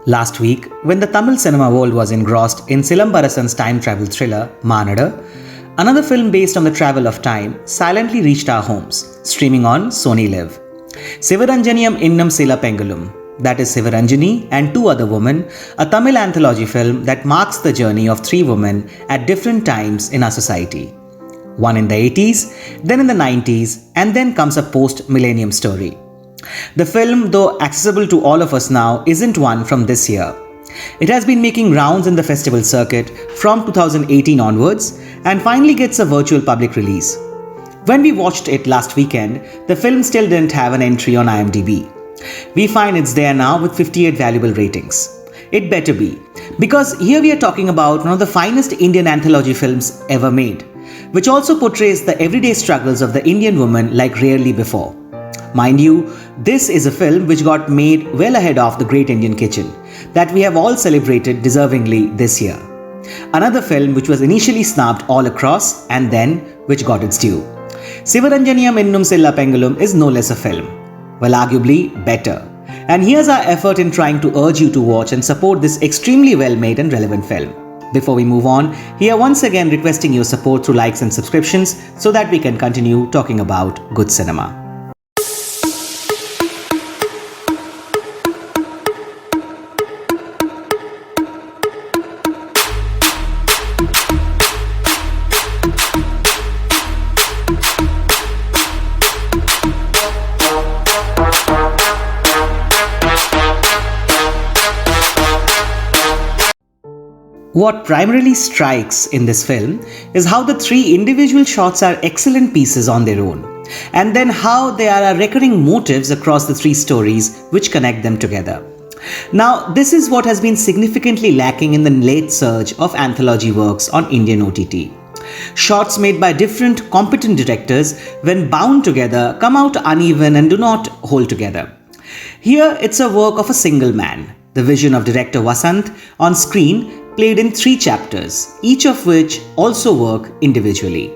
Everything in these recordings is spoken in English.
Last week, when the Tamil cinema world was engrossed in Silambarasan's time travel thriller, Manada, another film based on the travel of time silently reached our homes, streaming on Sony Live. Sivaranjaniyam Innum Sila Pengalum, that is Sivaranjani and two other women, a Tamil anthology film that marks the journey of three women at different times in our society. One in the 80s, then in the 90s, and then comes a post-millennium story. The film, though accessible to all of us now, isn't one from this year. It has been making rounds in the festival circuit from 2018 onwards and finally gets a virtual public release. When we watched it last weekend, the film still didn't have an entry on IMDb. We find it's there now with 58 valuable ratings. It better be, because here we are talking about one of the finest Indian anthology films ever made, which also portrays the everyday struggles of the Indian woman like rarely before. Mind you, this is a film which got made well ahead of The Great Indian Kitchen, that we have all celebrated deservingly this year. Another film which was initially snubbed all across and then which got its due. Sivaranjaniyam Innum Sila Pengalum is no less a film. Well, arguably better. And here's our effort in trying to urge you to watch and support this extremely well-made and relevant film. Before we move on, here once again requesting your support through likes and subscriptions so that we can continue talking about good cinema. What primarily strikes in this film is how the three individual shots are excellent pieces on their own, and then how there are recurring motifs across the three stories which connect them together. Now, this is what has been significantly lacking in the late surge of anthology works on Indian OTT. Shots made by different competent directors, when bound together, come out uneven and do not hold together. Here, it's a work of a single man, the vision of director Vasant, on screen, played in 3 chapters, each of which also work individually.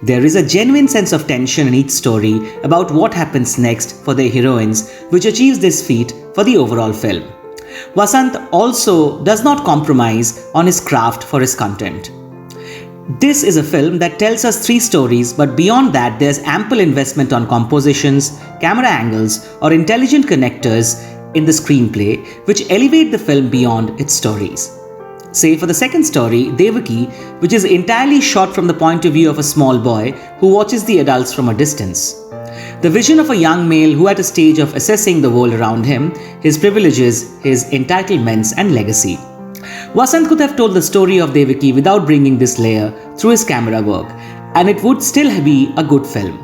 There is a genuine sense of tension in each story about what happens next for the heroines, which achieves this feat for the overall film. Vasant also does not compromise on his craft for his content. This is a film that tells us 3 stories, but beyond that there's ample investment on compositions, camera angles, or intelligent connectors in the screenplay which elevate the film beyond its stories. Say for the second story, Devaki, which is entirely shot from the point of view of a small boy who watches the adults from a distance. The vision of a young male who at a stage of assessing the world around him, his privileges, his entitlements and legacy. Vasant could have told the story of Devaki without bringing this layer through his camera work, and it would still be a good film.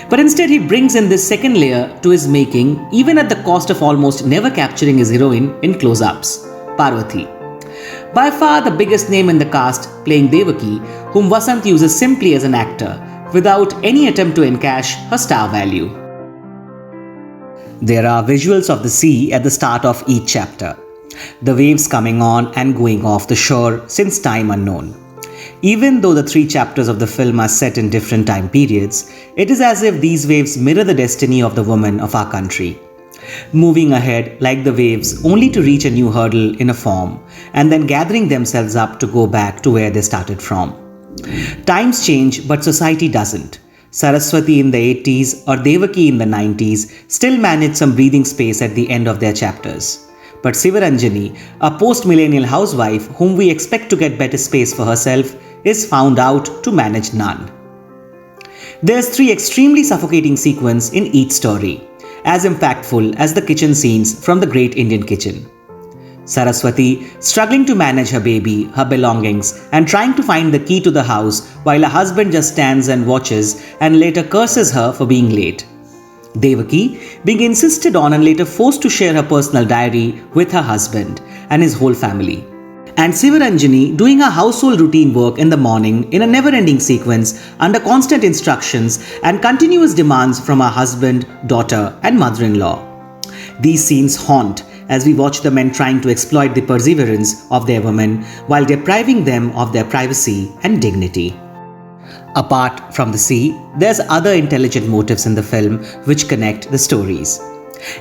But instead he brings in this second layer to his making, even at the cost of almost never capturing his heroine in close-ups, Parvati. By far the biggest name in the cast playing Devaki, whom Vasant uses simply as an actor, without any attempt to encash her star value. There are visuals of the sea at the start of each chapter, the waves coming on and going off the shore since time unknown. Even though the 3 chapters of the film are set in different time periods, it is as if these waves mirror the destiny of the women of our country, moving ahead like the waves only to reach a new hurdle in a form, and then gathering themselves up to go back to where they started from. Times change, but society doesn't. Saraswati in the 80s or Devaki in the 90s still manage some breathing space at the end of their chapters. But Sivaranjani, a post-millennial housewife whom we expect to get better space for herself, is found out to manage none. There's 3 extremely suffocating sequences in each story, as impactful as the kitchen scenes from The Great Indian Kitchen. Saraswati struggling to manage her baby, her belongings, and trying to find the key to the house while her husband just stands and watches and later curses her for being late. Devaki being insisted on and later forced to share her personal diary with her husband and his whole family. And Sivaranjani doing her household routine work in the morning in a never-ending sequence under constant instructions and continuous demands from her husband, daughter and mother-in-law. These scenes haunt as we watch the men trying to exploit the perseverance of their women while depriving them of their privacy and dignity. Apart from the sea, there's other intelligent motifs in the film which connect the stories.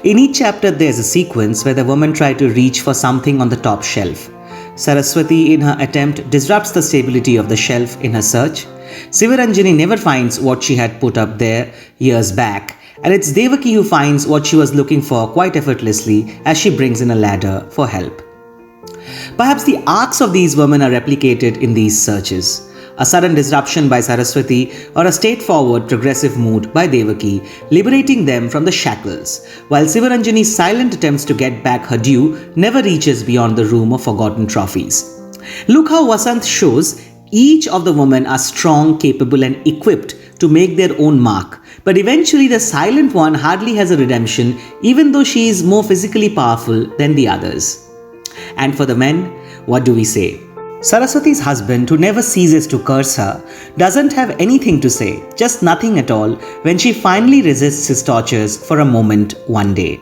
In each chapter, there's a sequence where the women try to reach for something on the top shelf. Saraswati, in her attempt, disrupts the stability of the shelf in her search. Sivaranjani never finds what she had put up there years back, and it's Devaki who finds what she was looking for quite effortlessly as she brings in a ladder for help. Perhaps the arcs of these women are replicated in these searches. A sudden disruption by Saraswati or a straightforward progressive mood by Devaki, liberating them from the shackles, while Sivaranjani's silent attempts to get back her due never reaches beyond the room of forgotten trophies. Look how Vasant shows each of the women are strong, capable and equipped to make their own mark, but eventually the silent one hardly has a redemption even though she is more physically powerful than the others. And for the men, what do we say? Saraswati's husband, who never ceases to curse her, doesn't have anything to say, just nothing at all, when she finally resists his tortures for a moment one day.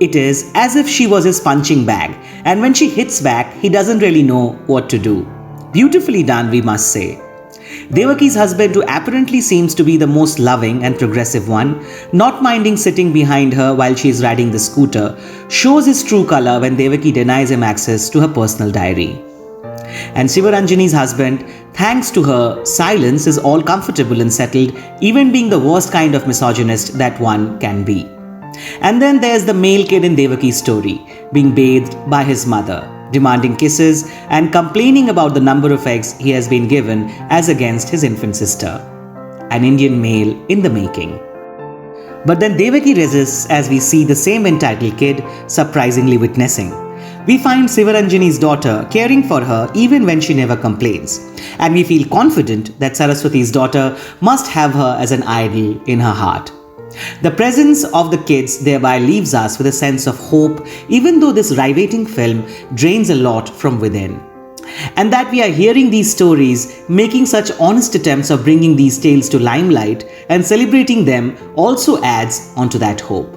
It is as if she was his punching bag, and when she hits back, he doesn't really know what to do. Beautifully done, we must say. Devaki's husband, who apparently seems to be the most loving and progressive one, not minding sitting behind her while she is riding the scooter, shows his true color when Devaki denies him access to her personal diary. And Sivaranjani's husband, thanks to her silence, is all comfortable and settled, even being the worst kind of misogynist that one can be. And then there's the male kid in Devaki's story, being bathed by his mother, demanding kisses and complaining about the number of eggs he has been given as against his infant sister. An Indian male in the making. But then Devaki resists as we see the same entitled kid surprisingly witnessing. We find Sivaranjani's daughter caring for her even when she never complains, and we feel confident that Saraswati's daughter must have her as an idol in her heart. The presence of the kids thereby leaves us with a sense of hope, even though this riveting film drains a lot from within. And that we are hearing these stories, making such honest attempts of bringing these tales to limelight and celebrating them also adds onto that hope.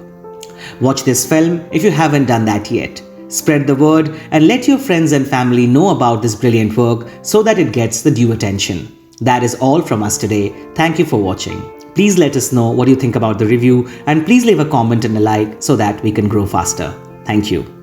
Watch this film if you haven't done that yet. Spread the word and let your friends and family know about this brilliant work so that it gets the due attention. That is all from us today. Thank you for watching. Please let us know what you think about the review and please leave a comment and a like so that we can grow faster. Thank you.